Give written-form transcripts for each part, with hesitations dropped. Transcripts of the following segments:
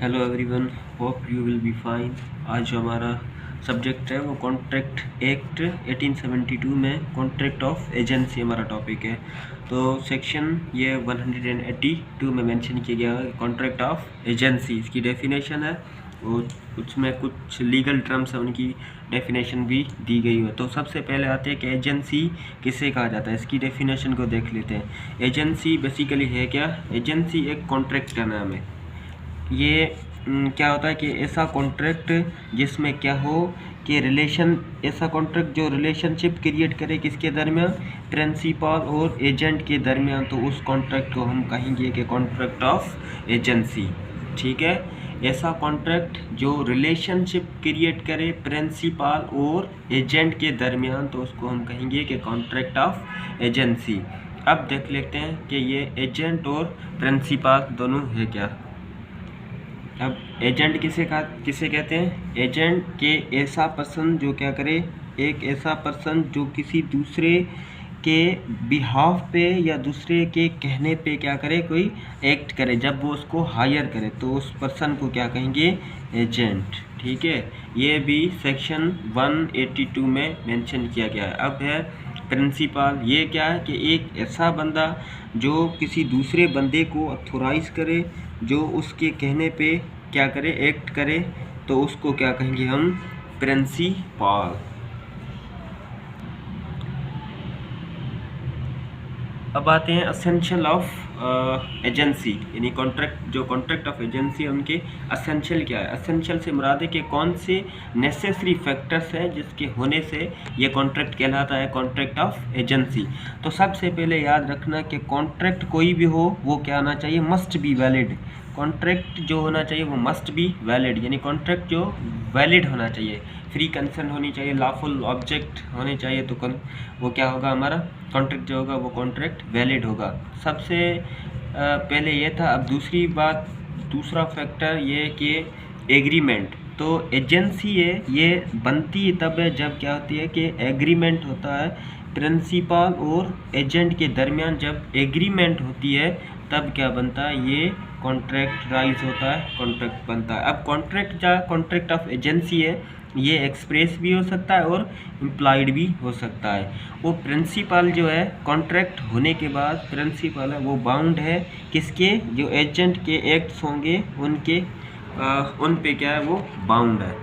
Hello everyone, hope you will be fine. आज जो हमारा सब्जेक्ट है वो कॉन्ट्रैक्ट एक्ट 1872 में कॉन्ट्रैक्ट ऑफ एजेंसी हमारा टॉपिक है। तो सेक्शन ये 182 में मेंशन किया गया है कॉन्ट्रैक्ट ऑफ एजेंसी, इसकी डेफिनेशन है और उसमें कुछ लीगल टर्म्स है, उनकी डेफिनेशन भी दी गई है। तो सबसे पहले आते हैं कि एजेंसी किसे कहा जाता है, इसकी डेफिनेशन को देख लेते हैं। एजेंसी बेसिकली है क्या? एजेंसी एक कॉन्ट्रैक्ट का नाम है। ये क्या होता है कि ऐसा कॉन्ट्रैक्ट जिसमें क्या हो कि रिलेशन, ऐसा कॉन्ट्रैक्ट जो रिलेशनशिप क्रिएट करे किसके दरमियान, प्रिंसिपल और एजेंट के दरमियान, तो उस कॉन्ट्रैक्ट को हम कहेंगे कि कॉन्ट्रैक्ट ऑफ एजेंसी। ठीक है, ऐसा कॉन्ट्रैक्ट जो रिलेशनशिप क्रिएट करे प्रिंसिपल और एजेंट के दरमियान, तो उसको हम कहेंगे कि कॉन्ट्रैक्ट ऑफ एजेंसी। अब देख लेते हैं कि ये एजेंट और प्रिंसिपल दोनों है क्या। अब एजेंट किसे कहते हैं? एजेंट के ऐसा पर्सन जो क्या करे, एक ऐसा पर्सन जो किसी दूसरे के बिहाफ पे या दूसरे के कहने पे क्या करे, कोई एक्ट करे, जब वो उसको हायर करे तो उस पर्सन को क्या कहेंगे? एजेंट। ठीक है, ये भी सेक्शन 182 में मेंशन किया गया है। अब है प्रिंसिपल। ये क्या है कि एक ऐसा बंदा जो किसी दूसरे बंदे को अथोराइज करे, जो उसके कहने पे क्या करे, एक्ट करे, तो उसको क्या कहेंगे हम? प्रिंसिपल। अब आते हैं असेंशियल ऑफ एजेंसी, यानी कॉन्ट्रैक्ट, जो कॉन्ट्रैक्ट ऑफ एजेंसी है उनके असेंशियल क्या है। असेंशियल से मुराद है कि कौन से नेसेसरी फैक्टर्स हैं जिसके होने से ये कॉन्ट्रैक्ट कहलाता है कॉन्ट्रैक्ट ऑफ एजेंसी। तो सबसे पहले याद रखना कि कॉन्ट्रैक्ट कोई भी हो वो क्या आना चाहिए? Must be valid. कॉन्ट्रैक्ट जो होना चाहिए वो मस्ट बी वैलिड, यानी कॉन्ट्रैक्ट जो वैलिड होना चाहिए, फ्री कंसेंट होनी चाहिए, लॉफुल ऑब्जेक्ट होने चाहिए, तो वो क्या होगा हमारा कॉन्ट्रैक्ट जो होगा वो कॉन्ट्रैक्ट वैलिड होगा। सबसे पहले ये था। अब दूसरी बात, दूसरा फैक्टर ये कि एग्रीमेंट। तो एजेंसी है ये बनती तब है जब क्या होती है कि एग्रीमेंट होता है प्रिंसिपल और एजेंट के दरमियान। जब एग्रीमेंट होती है तब क्या बनता है? ये कॉन्ट्रैक्ट राइज होता है, कॉन्ट्रैक्ट बनता है। अब कॉन्ट्रैक्ट क्या, कॉन्ट्रैक्ट ऑफ एजेंसी है, ये एक्सप्रेस भी हो सकता है और इम्प्लाइड भी हो सकता है। वो प्रिंसिपल जो है कॉन्ट्रैक्ट होने के बाद प्रिंसिपल है वो बाउंड है किसके? जो एजेंट के एक्ट्स होंगे उनके उन पे क्या है, वो बाउंड है।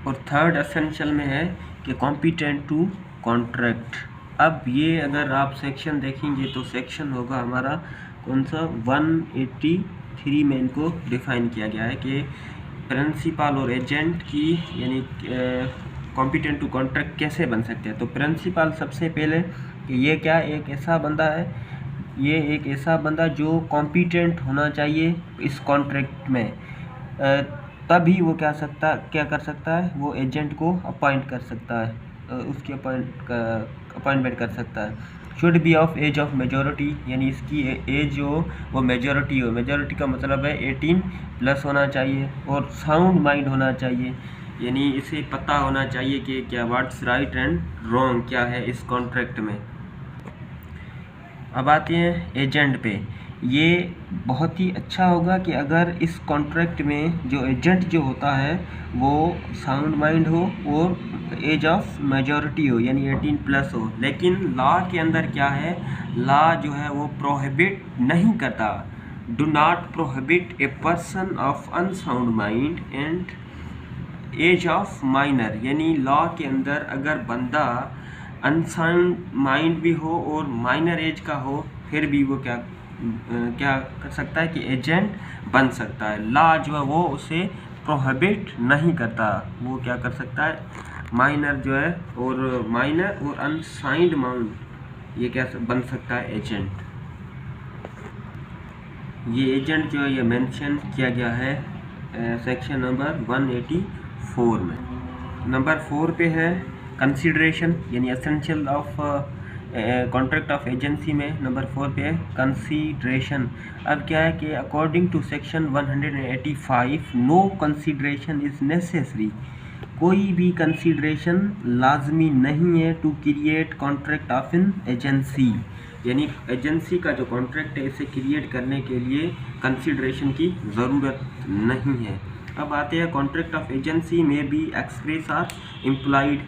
और थर्ड एसेंशियल में है कि कॉम्पिटेंट टू कॉन्ट्रैक्ट। अब ये अगर आप सेक्शन देखेंगे तो सेक्शन होगा हमारा कौन सा? 183 में इनको डिफाइन किया गया है कि प्रिंसिपल और एजेंट की, यानी कॉम्पिटेंट टू कॉन्ट्रैक्ट कैसे बन सकते हैं। तो प्रिंसिपल सबसे पहले कि ये क्या, एक ऐसा बंदा है, ये एक ऐसा बंदा जो कॉम्पिटेंट होना चाहिए इस कॉन्ट्रैक्ट में, तभी वो क्या कर सकता है, वो एजेंट को अपॉइंट कर सकता है, उसकी अपॉइंटमेंट कर सकता है। Should be of age of majority, यानी इसकी एज जो वो मेजॉरिटी हो, मेजॉरिटी का मतलब है 18+ होना चाहिए। और साउंड माइंड होना चाहिए, यानी इसे पता होना चाहिए कि क्या व्हाट्स राइट एंड रॉन्ग क्या है इस कॉन्ट्रैक्ट में। अब आते हैं एजेंट पे। ये बहुत ही अच्छा होगा कि अगर इस कॉन्ट्रैक्ट में जो एजेंट जो होता है वो साउंड माइंड हो और एज ऑफ मेजॉरिटी हो, यानी 18+ हो। लेकिन लॉ के अंदर क्या है, लॉ जो है वो प्रोहिबिट नहीं करता, do not prohibit a person of unsound mind and age of minor. यानी लॉ के अंदर अगर बंदा अनसाउंड माइंड भी हो और माइनर एज का हो, फिर भी वो क्या कर सकता है कि एजेंट बन सकता है। लॉ जो है वो उसे प्रोहिबिट नहीं करता, वो क्या कर सकता है, माइनर जो है और माइनर और अनसाइंड माउंड, ये क्या बन सकता है? एजेंट। ये एजेंट जो है ये मेंशन किया गया है सेक्शन नंबर 184 में। नंबर 4 पे है कंसीडरेशन, यानी essential of contract of agency में नंबर 4 पे है कंसीडरेशन। अब क्या है कि according to section 185 no consideration is necessary, कोई भी कंसीडरेशन लाजमी नहीं है to create contract of an agency. यानी एजेंसी का जो कॉन्ट्रैक्ट है इसे क्रिएट करने के लिए कंसिडरेशन की ज़रूरत नहीं है। अब आते हैं कॉन्ट्रैक्ट ऑफ एजेंसी में बी एक्सप्रेस और इम्प्लाइड।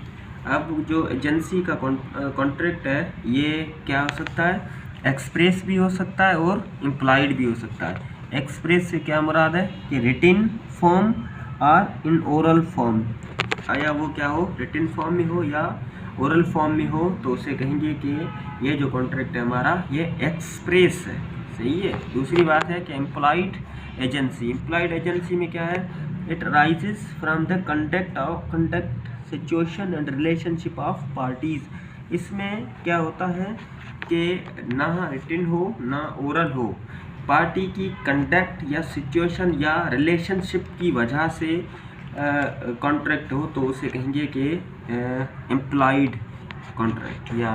अब जो एजेंसी का कॉन्ट्रैक्ट है ये क्या हो सकता है, एक्सप्रेस भी हो सकता है और इम्प्लाइड भी हो सकता है। एक्सप्रेस से क्या मुराद है कि रिटिन फॉर्म और इन ओरल फॉर्म, या वो क्या हो, रिटिन फॉर्म में हो या ओरल फॉर्म में हो, तो उसे कहेंगे कि ये जो कॉन्ट्रैक्ट है हमारा ये एक्सप्रेस है। सही है। दूसरी बात है कि एम्प्लॉयड एजेंसी। एम्प्लॉयड एजेंसी में क्या है, it rises from the conduct situation and relationship of parties. इसमें क्या होता है कि ना रिटिन हो ना ओरल हो, पार्टी की कंडक्ट या सिचुएशन या रिलेशनशिप की वजह से कॉन्ट्रैक्ट हो, तो उसे कहेंगे कि एम्प्लॉयड कॉन्ट्रैक्ट या